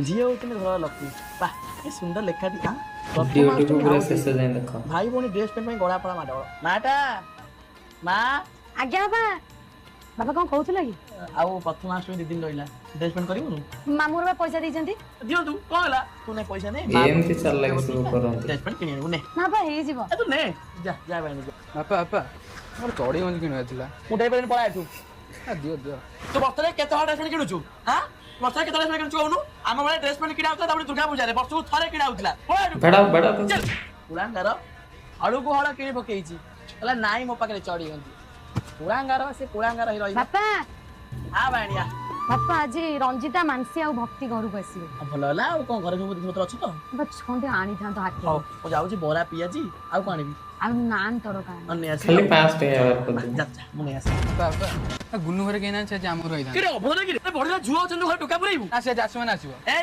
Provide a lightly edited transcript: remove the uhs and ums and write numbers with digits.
झील होती घर लक्ष्मी बा ये सुंदर लेखाटी हाँ ड्यूटी को पूरा शेष जाए देख भाई भौणी ड्रेस पेंट में गला पड़ा माडो माटा माँ आज्ञा बाबा बाबा कौन कहूला कि आउ प्रथमाष्टमी 2 दिन रहिला ड्रेस पेंट करिवनु मामूर बा पैसा देइछन्ती दियंतु कोन होला तू ने पैसा ने एमती चल लागे शुरू करंती ड्रेस पेंट किनिनु ने ना बा हे जीव ए तू ने जा जा भाई ने बापा बापा मोर चढ़ी गंज किणवा थिला मुठे पर पळा एठू दियो दियो तू बर्तले केते हल ड्रेस पेंट किनुचु हां बर्तले केते ड्रेस पेंट किनुचु कहनु आम बेले ड्रेस पेंट किना होतला ताबडी दुर्गा पूजा रे वर्षକୁ थरे किना होतला बड़ा बड़ा तो चल पुरांगार हळु को हळ किनि पकेइची हला नाई मो पाकरे चढ़ी गंती पुरांगार से पुरांगार ही रही बापा आ बाणिया बापा आज रंजिता मानसी आ भक्ति घर को आसीबे भल होला आ कोन घर सब दिमत अछि तो बस कोंटे आनी था तो हाथ हो मो जाउची बोरा पियाजी आ कोन आनिबी आ नान तड़का अन्य आसी खाली 5 टे यार कर जा जा मुने आसी बापा गुन्नु घरे केना छै जे हमर रहिदा किरे अबोला किरे बढिया जुआ चंदु घर टोका पुरैबु ना से जासु ना आसीबो ए